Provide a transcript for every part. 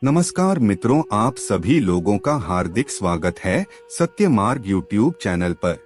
नमस्कार मित्रों, आप सभी लोगों का हार्दिक स्वागत है सत्य मार्ग यूट्यूब चैनल पर।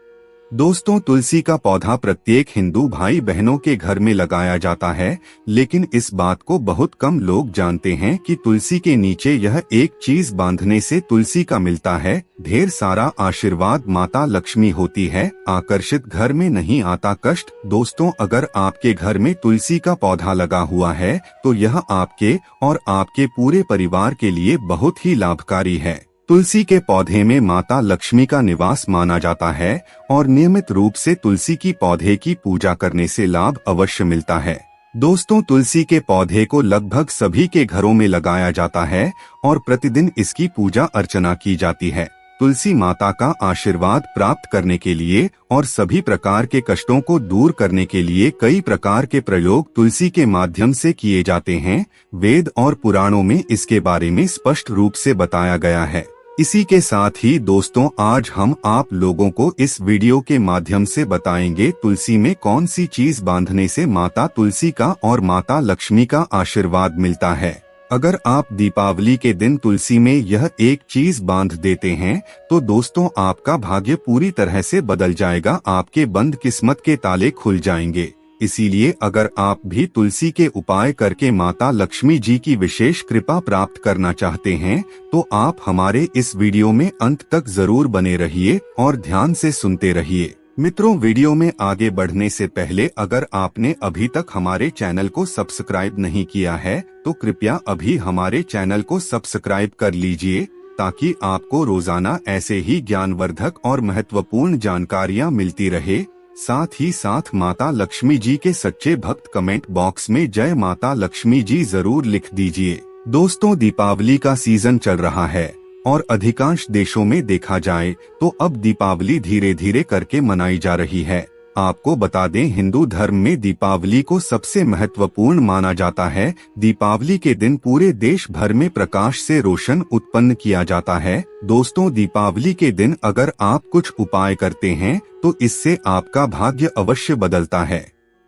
दोस्तों, तुलसी का पौधा प्रत्येक हिंदू भाई बहनों के घर में लगाया जाता है, लेकिन इस बात को बहुत कम लोग जानते हैं कि तुलसी के नीचे यह एक चीज बांधने से तुलसी का मिलता है ढेर सारा आशीर्वाद। माता लक्ष्मी होती है आकर्षित, घर में नहीं आता कष्ट। दोस्तों, अगर आपके घर में तुलसी का पौधा लगा हुआ है तो यह आपके और आपके पूरे परिवार के लिए बहुत ही लाभकारी है। तुलसी के पौधे में माता लक्ष्मी का निवास माना जाता है और नियमित रूप से तुलसी की पौधे की पूजा करने से लाभ अवश्य मिलता है। दोस्तों, तुलसी के पौधे को लगभग सभी के घरों में लगाया जाता है और प्रतिदिन इसकी पूजा अर्चना की जाती है। तुलसी माता का आशीर्वाद प्राप्त करने के लिए और सभी प्रकार के कष्टों को दूर करने के लिए कई प्रकार के प्रयोग तुलसी के माध्यम से किए जाते हैं। वेद और पुराणों में इसके बारे में स्पष्ट रूप से बताया गया है। इसी के साथ ही दोस्तों, आज हम आप लोगों को इस वीडियो के माध्यम से बताएंगे तुलसी में कौन सी चीज बांधने से माता तुलसी का और माता लक्ष्मी का आशीर्वाद मिलता है। अगर आप दीपावली के दिन तुलसी में यह एक चीज बांध देते हैं तो दोस्तों, आपका भाग्य पूरी तरह से बदल जाएगा, आपके बंद किस्मत के ताले खुल जाएंगे। इसीलिए अगर आप भी तुलसी के उपाय करके माता लक्ष्मी जी की विशेष कृपा प्राप्त करना चाहते हैं तो आप हमारे इस वीडियो में अंत तक जरूर बने रहिए और ध्यान से सुनते रहिए। मित्रों, वीडियो में आगे बढ़ने से पहले अगर आपने अभी तक हमारे चैनल को सब्सक्राइब नहीं किया है तो कृपया अभी हमारे चैनल को सब्सक्राइब कर लीजिए, ताकि आपको रोजाना ऐसे ही ज्ञानवर्धक और महत्वपूर्ण जानकारियाँ मिलती रहे। साथ ही साथ माता लक्ष्मी जी के सच्चे भक्त कमेंट बॉक्स में जय माता लक्ष्मी जी जरूर लिख दीजिए। दोस्तों, दीपावली का सीजन चल रहा है और अधिकांश देशों में देखा जाए तो अब दीपावली धीरे धीरे करके मनाई जा रही है। आपको बता दें, हिंदू धर्म में दीपावली को सबसे महत्वपूर्ण माना जाता है। दीपावली के दिन पूरे देश भर में प्रकाश से रोशन उत्पन्न किया जाता है। दोस्तों, दीपावली के दिन अगर आप कुछ उपाय करते हैं तो इससे आपका भाग्य अवश्य बदलता है।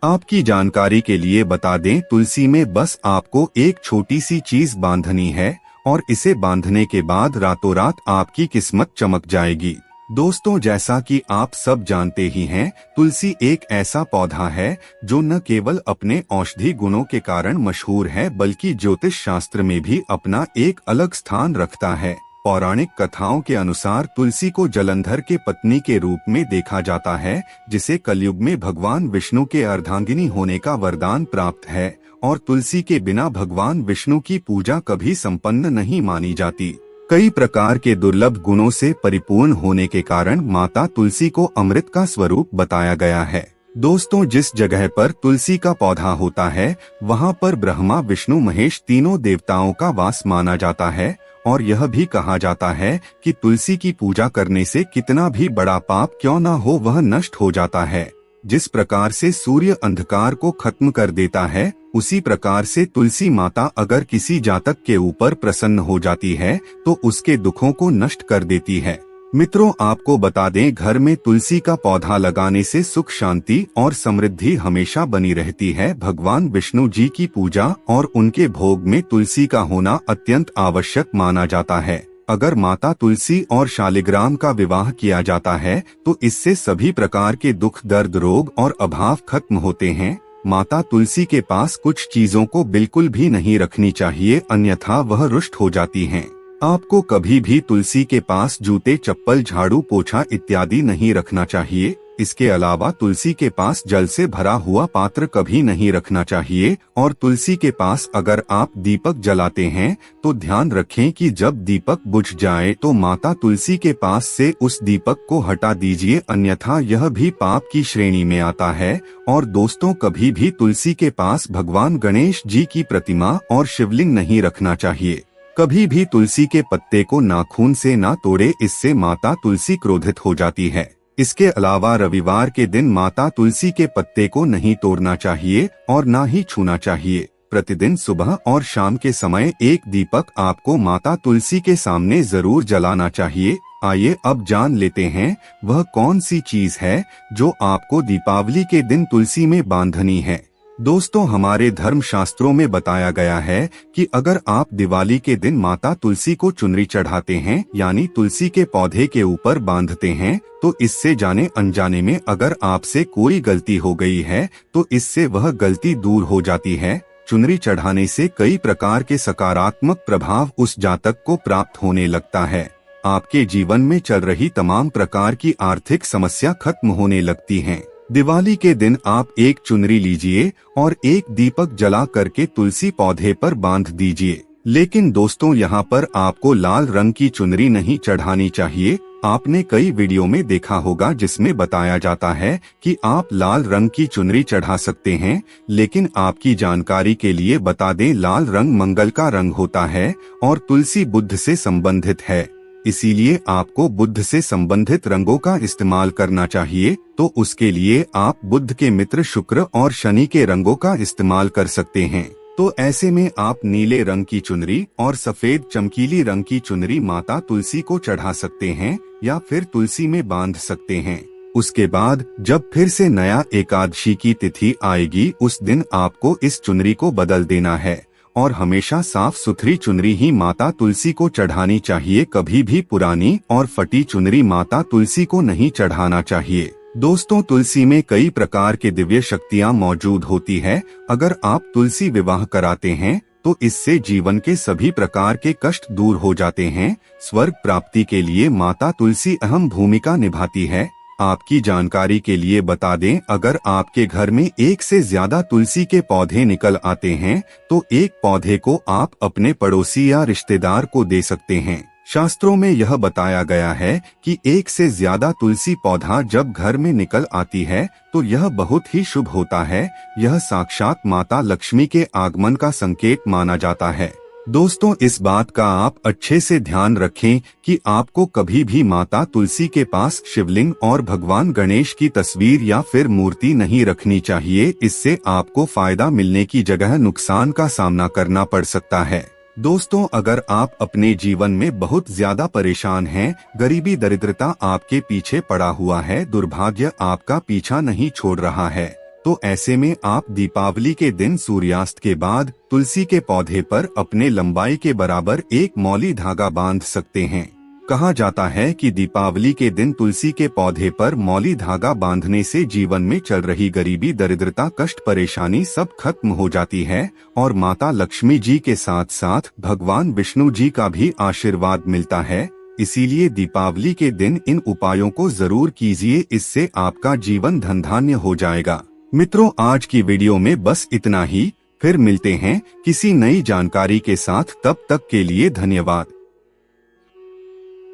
आपकी जानकारी के लिए बता दें, तुलसी में बस आपको एक छोटी सी चीज बांधनी है और इसे बांधने के बाद रातों रात आपकी किस्मत चमक जाएगी। दोस्तों, जैसा कि आप सब जानते ही हैं, तुलसी एक ऐसा पौधा है जो न केवल अपने औषधि गुणों के कारण मशहूर है बल्कि ज्योतिष शास्त्र में भी अपना एक अलग स्थान रखता है। पौराणिक कथाओं के अनुसार तुलसी को जलंधर के पत्नी के रूप में देखा जाता है, जिसे कलयुग में भगवान विष्णु के अर्धांगिनी होने का वरदान प्राप्त है और तुलसी के बिना भगवान विष्णु की पूजा कभी संपन्न नहीं मानी जाती। कई प्रकार के दुर्लभ गुणों से परिपूर्ण होने के कारण माता तुलसी को अमृत का स्वरूप बताया गया है। दोस्तों, जिस जगह पर तुलसी का पौधा होता है वहां पर ब्रह्मा विष्णु महेश तीनों देवताओं का वास माना जाता है और यह भी कहा जाता है कि तुलसी की पूजा करने से कितना भी बड़ा पाप क्यों न हो वह नष्ट हो जाता है। जिस प्रकार से सूर्य अंधकार को खत्म कर देता है, उसी प्रकार से तुलसी माता अगर किसी जातक के ऊपर प्रसन्न हो जाती है तो उसके दुखों को नष्ट कर देती है। मित्रों, आपको बता दें, घर में तुलसी का पौधा लगाने से सुख शांति और समृद्धि हमेशा बनी रहती है। भगवान विष्णु जी की पूजा और उनके भोग में तुलसी का होना अत्यंत आवश्यक माना जाता है। अगर माता तुलसी और शालिग्राम का विवाह किया जाता है तो इससे सभी प्रकार के दुख, दर्द, रोग और अभाव खत्म होते हैं। माता तुलसी के पास कुछ चीजों को बिल्कुल भी नहीं रखनी चाहिए, अन्यथा वह रुष्ट हो जाती हैं। आपको कभी भी तुलसी के पास जूते, चप्पल, झाड़ू, पोछा इत्यादि नहीं रखना चाहिए। इसके अलावा तुलसी के पास जल से भरा हुआ पात्र कभी नहीं रखना चाहिए और तुलसी के पास अगर आप दीपक जलाते हैं तो ध्यान रखें कि जब दीपक बुझ जाए तो माता तुलसी के पास से उस दीपक को हटा दीजिए, अन्यथा यह भी पाप की श्रेणी में आता है। और दोस्तों, कभी भी तुलसी के पास भगवान गणेश जी की प्रतिमा और शिवलिंग नहीं रखना चाहिए। कभी भी तुलसी के पत्ते को नाखून से ना तोड़े, इससे माता तुलसी क्रोधित हो जाती है। इसके अलावा रविवार के दिन माता तुलसी के पत्ते को नहीं तोड़ना चाहिए और ना ही छूना चाहिए। प्रतिदिन सुबह और शाम के समय एक दीपक आपको माता तुलसी के सामने जरूर जलाना चाहिए। आइए अब जान लेते हैं वह कौन सी चीज है जो आपको दीपावली के दिन तुलसी में बांधनी है। दोस्तों, हमारे धर्म शास्त्रों में बताया गया है कि अगर आप दिवाली के दिन माता तुलसी को चुनरी चढ़ाते हैं, यानी तुलसी के पौधे के ऊपर बांधते हैं, तो इससे जाने अनजाने में अगर आपसे कोई गलती हो गई है तो इससे वह गलती दूर हो जाती है। चुनरी चढ़ाने से कई प्रकार के सकारात्मक प्रभाव उस जातक को प्राप्त होने लगता है। आपके जीवन में चल रही तमाम प्रकार की आर्थिक समस्या खत्म होने लगती हैं। दिवाली के दिन आप एक चुनरी लीजिए और एक दीपक जला करके तुलसी पौधे पर बांध दीजिए। लेकिन दोस्तों, यहाँ पर आपको लाल रंग की चुनरी नहीं चढ़ानी चाहिए। आपने कई वीडियो में देखा होगा जिसमें बताया जाता है कि आप लाल रंग की चुनरी चढ़ा सकते हैं, लेकिन आपकी जानकारी के लिए बता दें, लाल रंग मंगल का रंग होता है और तुलसी बुद्ध से संबंधित है। इसीलिए आपको बुद्ध से संबंधित रंगों का इस्तेमाल करना चाहिए। तो उसके लिए आप बुद्ध के मित्र शुक्र और शनि के रंगों का इस्तेमाल कर सकते हैं। तो ऐसे में आप नीले रंग की चुनरी और सफेद चमकीली रंग की चुनरी माता तुलसी को चढ़ा सकते हैं या फिर तुलसी में बांध सकते हैं। उसके बाद जब फिर से नया एकादशी की तिथि आएगी, उस दिन आपको इस चुनरी को बदल देना है और हमेशा साफ सुथरी चुनरी ही माता तुलसी को चढ़ानी चाहिए। कभी भी पुरानी और फटी चुनरी माता तुलसी को नहीं चढ़ाना चाहिए। दोस्तों, तुलसी में कई प्रकार के दिव्य शक्तियाँ मौजूद होती है। अगर आप तुलसी विवाह कराते हैं तो इससे जीवन के सभी प्रकार के कष्ट दूर हो जाते हैं। स्वर्ग प्राप्ति के लिए माता तुलसी अहम भूमिका निभाती है। आपकी जानकारी के लिए बता दें, अगर आपके घर में एक से ज्यादा तुलसी के पौधे निकल आते हैं तो एक पौधे को आप अपने पड़ोसी या रिश्तेदार को दे सकते हैं। शास्त्रों में यह बताया गया है कि एक से ज्यादा तुलसी पौधा जब घर में निकल आती है तो यह बहुत ही शुभ होता है। यह साक्षात माता लक्ष्मी के आगमन का संकेत माना जाता है। दोस्तों, इस बात का आप अच्छे से ध्यान रखें कि आपको कभी भी माता तुलसी के पास शिवलिंग और भगवान गणेश की तस्वीर या फिर मूर्ति नहीं रखनी चाहिए। इससे आपको फायदा मिलने की जगह नुकसान का सामना करना पड़ सकता है। दोस्तों, अगर आप अपने जीवन में बहुत ज्यादा परेशान हैं, गरीबी दरिद्रता आपके पीछे पड़ा हुआ है, दुर्भाग्य आपका पीछा नहीं छोड़ रहा है, तो ऐसे में आप दीपावली के दिन सूर्यास्त के बाद तुलसी के पौधे पर अपने लंबाई के बराबर एक मौली धागा बांध सकते हैं। कहा जाता है कि दीपावली के दिन तुलसी के पौधे पर मौली धागा बांधने से जीवन में चल रही गरीबी दरिद्रता कष्ट परेशानी सब खत्म हो जाती है और माता लक्ष्मी जी के साथ साथ भगवान विष्णु जी का भी आशीर्वाद मिलता है। इसीलिए दीपावली के दिन इन उपायों को जरूर कीजिए, इससे आपका जीवन धनधान्य हो जाएगा। मित्रों, आज की वीडियो में बस इतना ही। फिर मिलते हैं किसी नई जानकारी के साथ। तब तक के लिए धन्यवाद।